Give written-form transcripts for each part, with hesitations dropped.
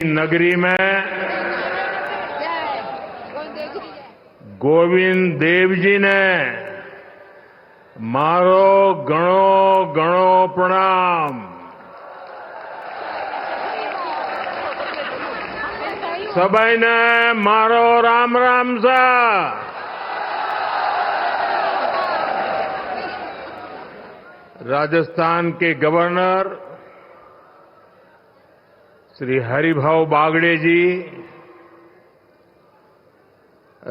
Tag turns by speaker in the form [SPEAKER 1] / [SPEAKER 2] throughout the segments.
[SPEAKER 1] नगरी में गोविंद देव जी ने मारो गणो गणो प्रणाम। सभी ने मारो राम राम सा। राजस्थान के गवर्नर श्री हरिभाऊ बागड़े जी,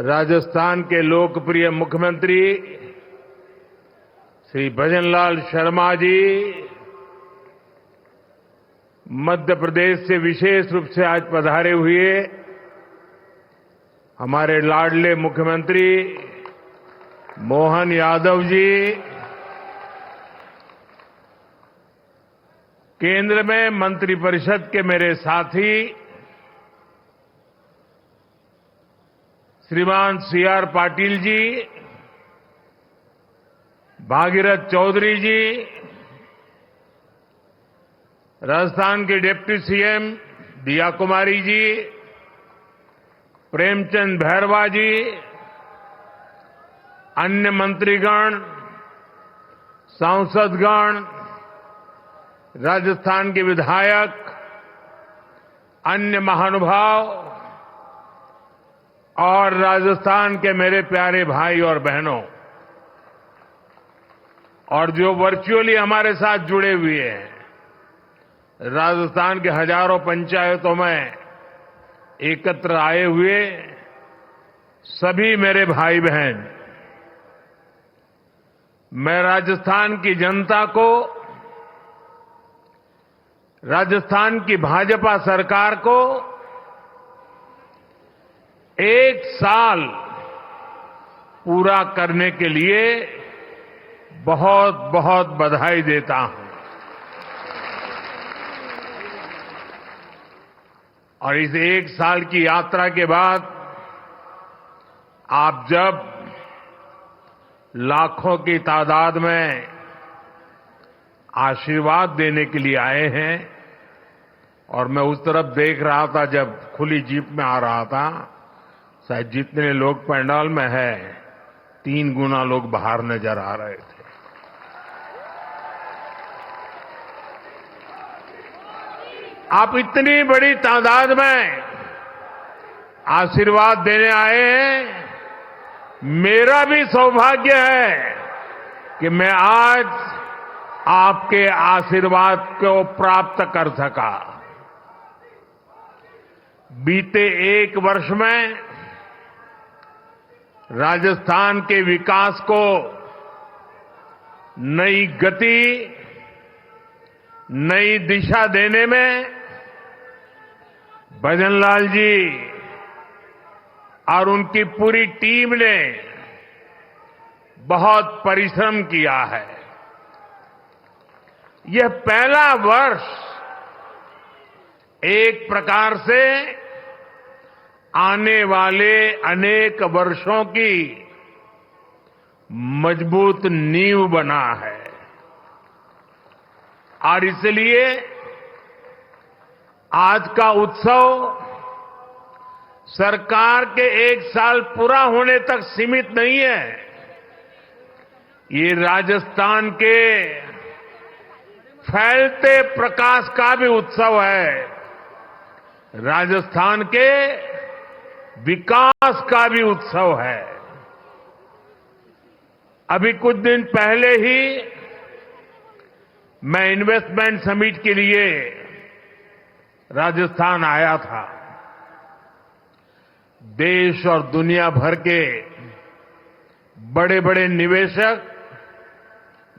[SPEAKER 1] राजस्थान के लोकप्रिय मुख्यमंत्री श्री भजनलाल शर्मा जी, मध्य प्रदेश से विशेष रूप से आज पधारे हुए हमारे लाडले मुख्यमंत्री मोहन यादव जी, केंद्र में मंत्रिपरिषद के मेरे साथी श्रीमान सीआर पाटिल जी, भागीरथ चौधरी जी, राजस्थान के डिप्टी सीएम दिया कुमारी जी, प्रेमचंद भैरवा जी, अन्य मंत्रीगण, सांसदगण, राजस्थान के विधायक, अन्य महानुभाव और राजस्थान के मेरे प्यारे भाई और बहनों, और जो वर्चुअली हमारे साथ जुड़े हुए हैं, राजस्थान के हजारों पंचायतों में एकत्र आए हुए सभी मेरे भाई बहन, मैं राजस्थान की जनता को, राजस्थान की भाजपा सरकार को एक साल पूरा करने के लिए बहुत बहुत बधाई देता हूं। और इस एक साल की यात्रा के बाद आप जब लाखों की तादाद में आशीर्वाद देने के लिए आए हैं, और मैं उस तरफ देख रहा था जब खुली जीप में आ रहा था, शायद जितने लोग पंडाल में हैं 3 गुना लोग बाहर नजर आ रहे थे। आप इतनी बड़ी तादाद में आशीर्वाद देने आए हैं, मेरा भी सौभाग्य है कि मैं आज आपके आशीर्वाद को प्राप्त कर सका। बीते 1 वर्ष में राजस्थान के विकास को नई गति, नई दिशा देने में भजनलाल जी और उनकी पूरी टीम ने बहुत परिश्रम किया है। यह पहला वर्ष एक प्रकार से आने वाले अनेक वर्षों की मजबूत नींव बना है, और इसलिए आज का उत्सव सरकार के 1 साल पूरा होने तक सीमित नहीं है। ये राजस्थान के फैलते प्रकाश का भी उत्सव है, राजस्थान के विकास का भी उत्सव है। अभी कुछ दिन पहले ही मैं इन्वेस्टमेंट समिट के लिए राजस्थान आया था। देश और दुनिया भर के बड़े बड़े निवेशक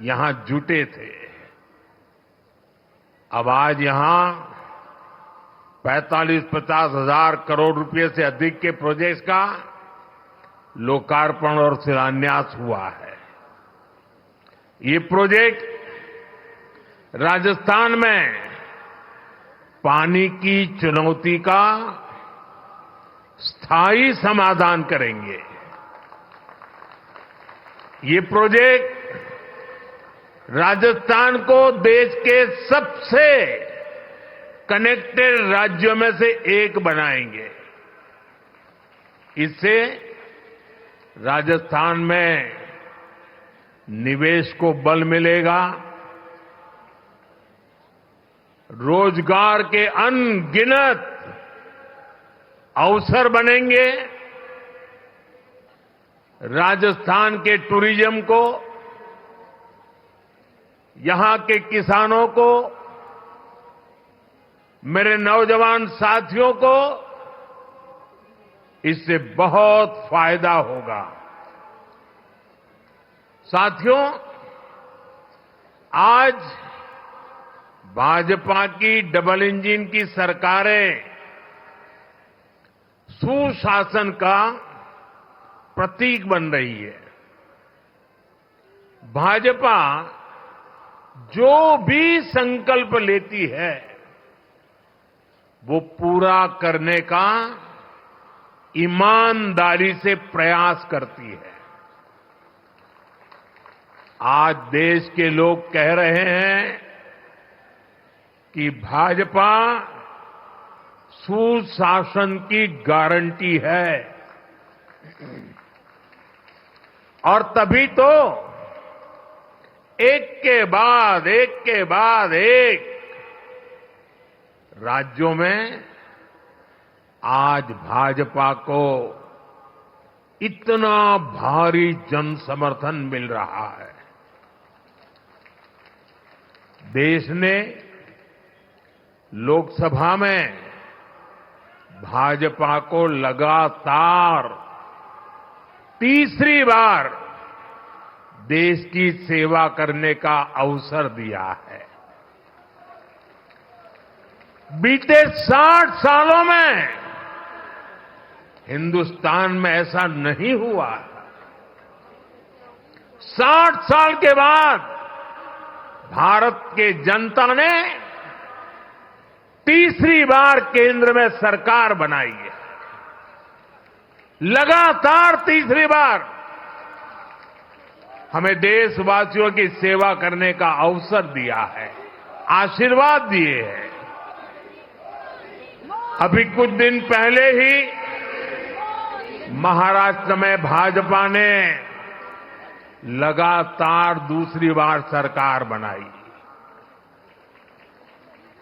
[SPEAKER 1] यहां जुटे थे। अब आज यहां 45-50 हजार करोड़ रुपए से अधिक के प्रोजेक्ट्स का लोकार्पण और शिलान्यास हुआ है। ये प्रोजेक्ट राजस्थान में पानी की चुनौती का स्थायी समाधान करेंगे। ये प्रोजेक्ट राजस्थान को देश के सबसे कनेक्टेड राज्यों में से एक बनाएंगे। इससे राजस्थान में निवेश को बल मिलेगा, रोजगार के अनगिनत अवसर बनेंगे, राजस्थान के टूरिज्म को, यहां के किसानों को, मेरे नौजवान साथियों को इससे बहुत फायदा होगा। साथियों, आज भाजपा की डबल इंजन की सरकारें सुशासन का प्रतीक बन रही है। भाजपा जो भी संकल्प लेती है वो पूरा करने का ईमानदारी से प्रयास करती है। आज देश के लोग कह रहे हैं कि भाजपा सुशासन की गारंटी है, और तभी तो एक के बाद एक राज्यों में आज भाजपा को इतना भारी जन समर्थन मिल रहा है। देश ने लोकसभा में भाजपा को लगातार तीसरी बार देश की सेवा करने का अवसर दिया है। बीते 60 सालों में हिंदुस्तान में ऐसा नहीं हुआ। 60 साल के बाद भारत के जनता ने तीसरी बार केंद्र में सरकार बनाई है। लगातार तीसरी बार हमें देशवासियों की सेवा करने का अवसर दिया है, आशीर्वाद दिए हैं। अभी कुछ दिन पहले ही महाराष्ट्र में भाजपा ने लगातार दूसरी बार सरकार बनाई,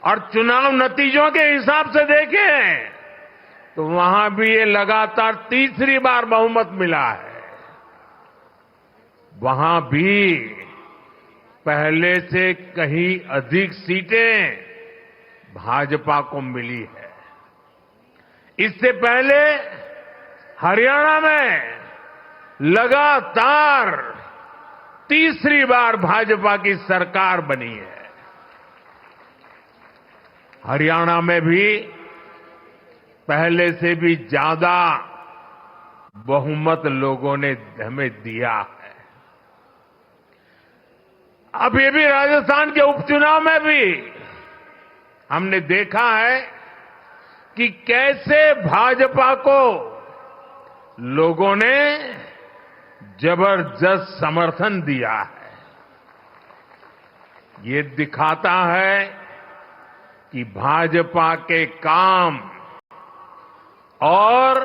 [SPEAKER 1] और चुनाव नतीजों के हिसाब से देखें तो वहां भी ये लगातार तीसरी बार बहुमत मिला है। वहां भी पहले से कहीं अधिक सीटें भाजपा को मिली है। इससे पहले हरियाणा में लगातार तीसरी बार भाजपा की सरकार बनी है। हरियाणा में भी पहले से भी ज्यादा बहुमत लोगों ने हमें दिया है। अब ये भी राजस्थान के उपचुनाव में भी हमने देखा है कि कैसे भाजपा को लोगों ने जबरदस्त समर्थन दिया है। ये दिखाता है कि भाजपा के काम और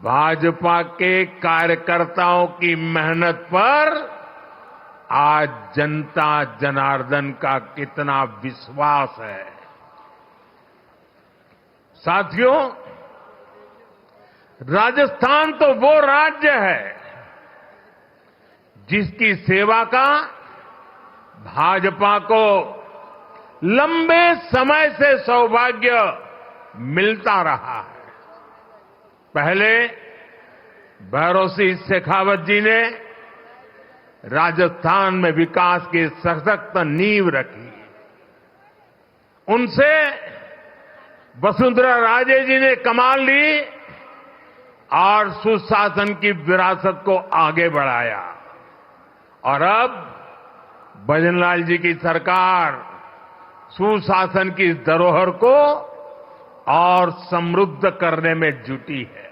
[SPEAKER 1] भाजपा के कार्यकर्ताओं की मेहनत पर आज जनता जनार्दन का कितना विश्वास है। साथियों, राजस्थान तो वो राज्य है जिसकी सेवा का भाजपा को लंबे समय से सौभाग्य मिलता रहा है। पहले भैरों सिंह शेखावत जी ने राजस्थान में विकास की सशक्त नींव रखी। उनसे वसुंधरा राजे जी ने कमान ली और सुशासन की विरासत को आगे बढ़ाया, और अब भजनलाल जी की सरकार सुशासन की इस धरोहर को और समृद्ध करने में जुटी है।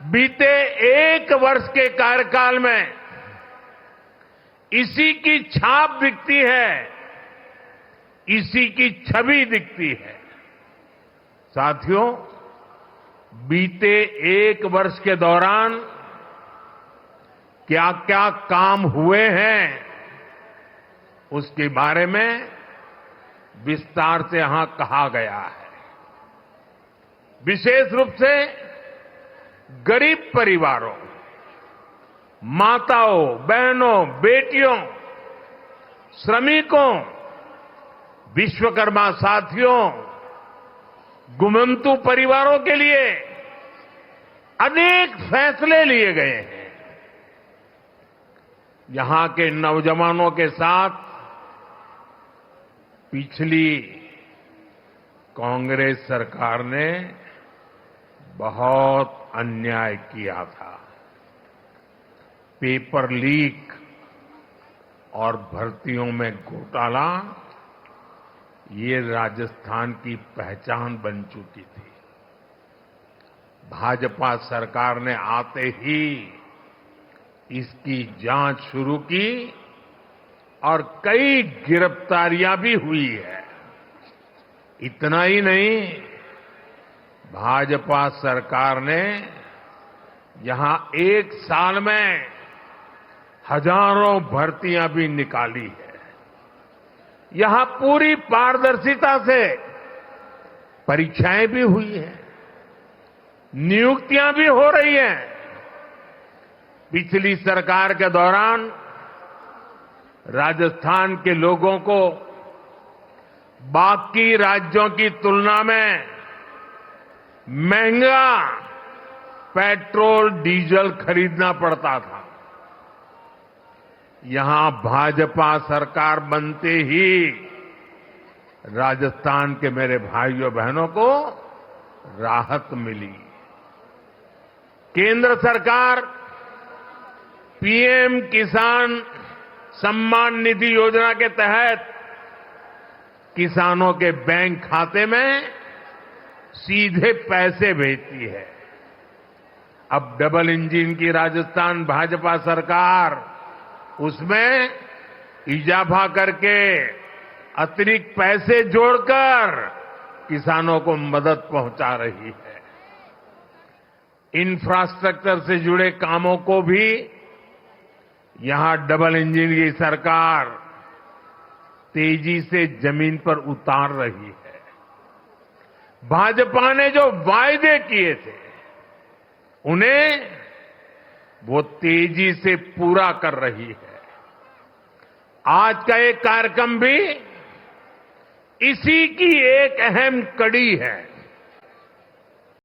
[SPEAKER 1] बीते 1 वर्ष के कार्यकाल में इसी की छाप दिखती है। इसी की छवि दिखती है। साथियों, बीते एक वर्ष के दौरान क्या क्या काम हुए हैं, उसके बारे में विस्तार से यहां कहा गया है। विशेष रूप से गरीब परिवारों, माताओं, बहनों, बेटियों, श्रमिकों, विश्वकर्मा साथियों, गुमंतु परिवारों के लिए अनेक फैसले लिए गए हैं। यहां के नौजवानों के साथ पिछली कांग्रेस सरकार ने बहुत अन्याय किया था। पेपर लीक और भर्तियों में घोटाला ये राजस्थान की पहचान बन चुकी थी। भाजपा सरकार ने आते ही इसकी जांच शुरू की और कई गिरफ्तारियां भी हुई है। इतना ही नहीं, भाजपा सरकार ने यहां एक साल में हजारों भर्तियां भी निकाली है। यहां पूरी पारदर्शिता से परीक्षाएं भी हुई हैं, नियुक्तियां भी हो रही हैं। पिछली सरकार के दौरान राजस्थान के लोगों को बाकी राज्यों की तुलना में महंगा पेट्रोल डीजल खरीदना पड़ता था। यहां भाजपा सरकार बनते ही राजस्थान के मेरे भाइयों बहनों को राहत मिली। केंद्र सरकार पीएम किसान सम्मान निधि योजना के तहत किसानों के बैंक खाते में सीधे पैसे भेजती है। अब डबल इंजन की राजस्थान भाजपा सरकार उसमें इजाफा करके अतिरिक्त पैसे जोड़कर किसानों को मदद पहुंचा रही है। इंफ्रास्ट्रक्चर से जुड़े कामों को भी यहां डबल इंजन की सरकार तेजी से जमीन पर उतार रही है। भाजपा ने जो वायदे किए थे उन्हें वो तेजी से पूरा कर रही है। आज का एक कार्यक्रम भी इसी की एक अहम कड़ी है।